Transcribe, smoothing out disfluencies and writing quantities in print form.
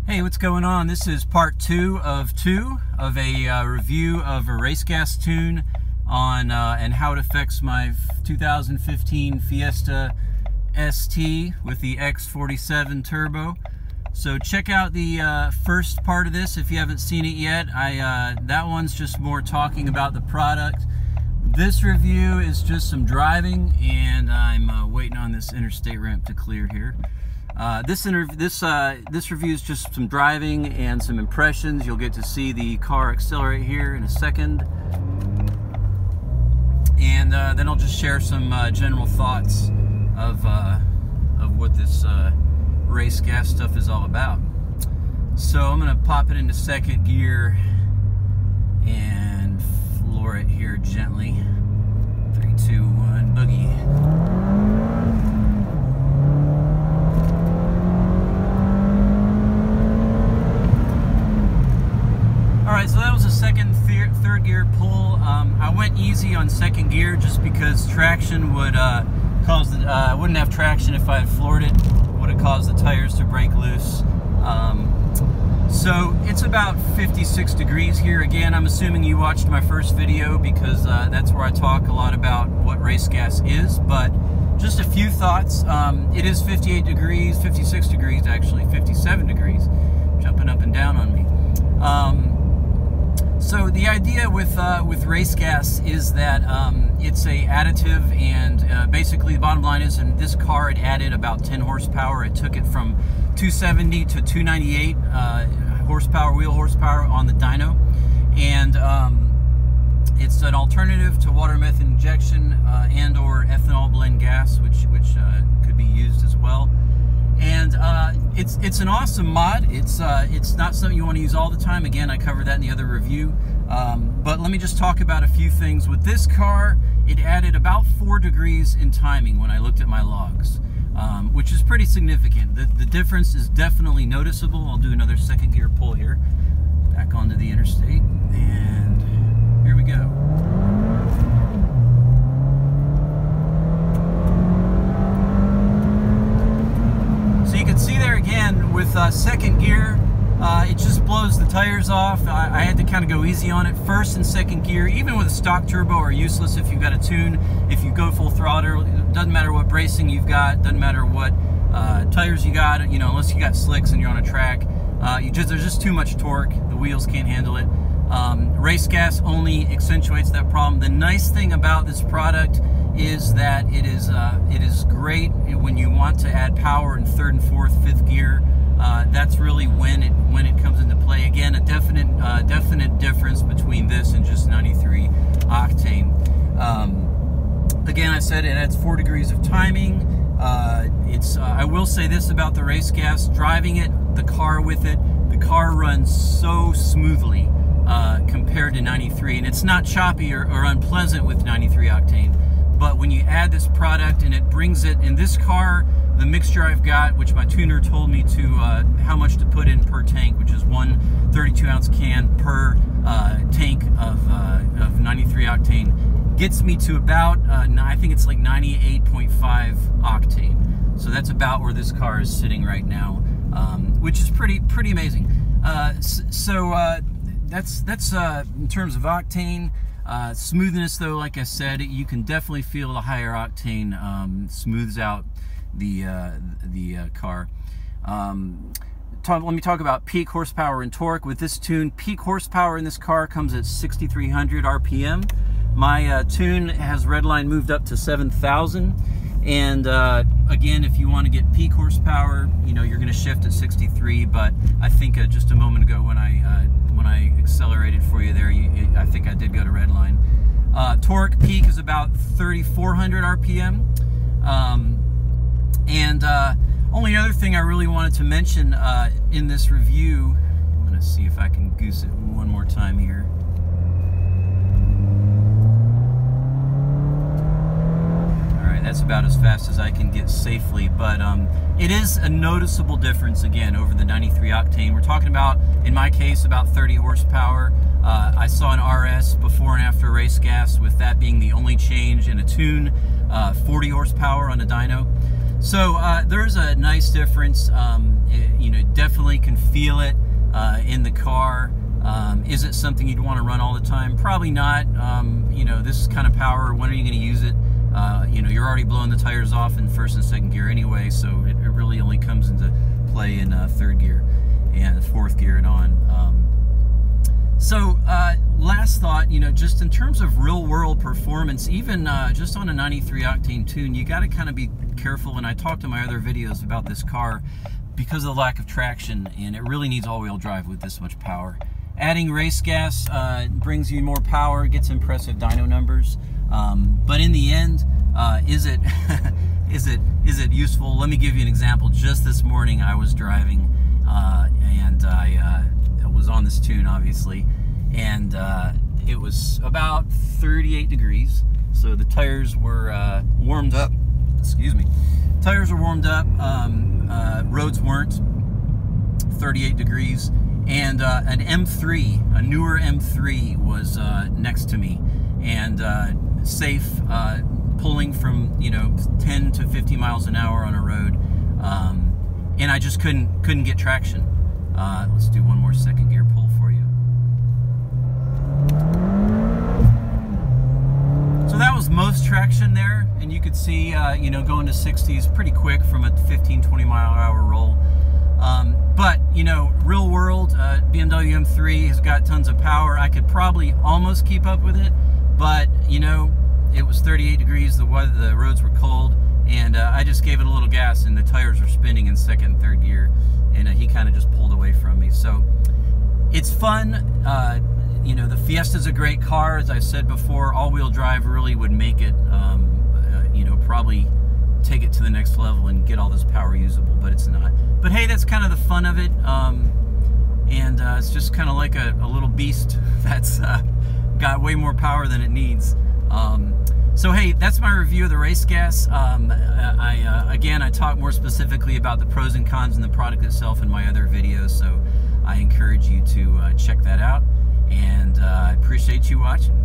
Hey, what's going on? This is part 2 of a review of a race gas tune on and how it affects my 2015 Fiesta ST with the X47 turbo. So check out the first part of this if you haven't seen it yet. That one's just more talking about the product. This review is just some driving, and I'm waiting on this interstate ramp to clear here. This review is just some driving and some impressions. You'll get to see the car accelerate here in a second, and then I'll just share some general thoughts of what this race gas stuff is all about. So I'm gonna pop it into second gear and floor it here gently. 3, 2, 1, boogie. Alright, so that was a third gear pull. I went easy on second gear just because traction would cause the, I wouldn't have traction if I had floored it. Would have caused the tires to break loose. So it's about 56 degrees here. Again, I'm assuming you watched my first video because that's where I talk a lot about what race gas is, but just a few thoughts. It is 58 degrees, 56 degrees actually, 57 degrees, jumping up and down on me. So the idea with race gas is that it's a additive, and basically the bottom line is in this car it added about 10 horsepower. It took it from 270 to 298 horsepower, wheel horsepower on the dyno, and it's an alternative to water method injection and or ethanol blend gas, which could be used as well. And it's an awesome mod. It's not something you want to use all the time. Again, I covered that in the other review. But let me just talk about a few things. With this car, it added about 4 degrees in timing when I looked at my logs, which is pretty significant. The difference is definitely noticeable. I'll do another second gear pull here. Back onto the interstate, and here we go. See there again with second gear, it just blows the tires off. I had to kind of go easy on it. First and second gear, even with a stock turbo, are useless if you've got a tune. If you go full throttle, it doesn't matter what bracing you've got, doesn't matter what tires you got, you know, unless you got slicks and you're on a track. There's just too much torque. The wheels can't handle it. Race gas only accentuates that problem. The nice thing about this product is that it is great when you want to add power in third and fourth, fifth gear. That's really when it comes into play. Again, a definite difference between this and just 93 octane. Again, I said it adds 4 degrees of timing. I will say this about the race gas: driving it, the car with it, the car runs so smoothly compared to 93, and it's not choppy or unpleasant with 93 octane. But when you add this product and it brings it in this car, the mixture I've got, which my tuner told me to how much to put in per tank, which is one 32-ounce can per tank of 93 octane, gets me to about I think it's like 98.5 octane. So that's about where this car is sitting right now, which is pretty amazing. That's in terms of octane. Smoothness, though, like I said, you can definitely feel the higher octane smooths out the car. Let me talk about peak horsepower and torque. With this tune, peak horsepower in this car comes at 6,300 RPM. My tune has redline moved up to 7,000. And again, if you want to get peak horsepower, you know, you're going to shift at 63. But I think just a moment ago when I accelerated for you there, I think I did go to redline. Torque peak is about 3,400 RPM. Only other thing I really wanted to mention in this review, I'm going to see if I can goose it one more time here. That's about as fast as I can get safely, but it is a noticeable difference again over the 93 octane. We're talking about, in my case, about 30 horsepower. I saw an RS before and after race gas, with that being the only change in a tune, 40 horsepower on a dyno. So there's a nice difference. You know, definitely can feel it in the car. Is it something you'd want to run all the time? Probably not. You know, this kind of power, when are you going to use it? You know, you're already blowing the tires off in first and second gear anyway, so it really only comes into play in third gear and fourth gear and on. So last thought, you know, just in terms of real world performance, even just on a 93 octane tune, you got to kind of be careful. And I talked in my other videos about this car because of the lack of traction, and it really needs all-wheel drive with this much power. Adding race gas brings you more power, gets impressive dyno numbers, but in the end, is it is it useful? Let me give you an example. Just this morning, I was driving, and I was on this tune, obviously, and it was about 38 degrees. So the tires were warmed up. Excuse me. Tires were warmed up. Roads weren't. 38 degrees. And an M3, a newer M3 was next to me, and safe, pulling from, you know, 10 to 50 miles an hour on a road, and I just couldn't get traction. Let's do one more second gear pull for you. So that was most traction there, and you could see, you know, going to 60s pretty quick from a 15-20 mile an hour roll. But, you know, real world, BMW M3 has got tons of power. I could probably almost keep up with it, but, you know, it was 38 degrees, the roads were cold, and I just gave it a little gas, and the tires were spinning in second and third gear, and he kind of just pulled away from me. So it's fun. You know, the Fiesta's a great car. As I said before, all-wheel drive really would make it, you know, probably take it to the next level and get all this power usable, but it's not. But hey, that's kind of the fun of it, and it's just kind of like a little beast that's got way more power than it needs. So hey, that's my review of the race gas. Again, I talk more specifically about the pros and cons and the product itself in my other videos, so I encourage you to check that out, and I appreciate you watching.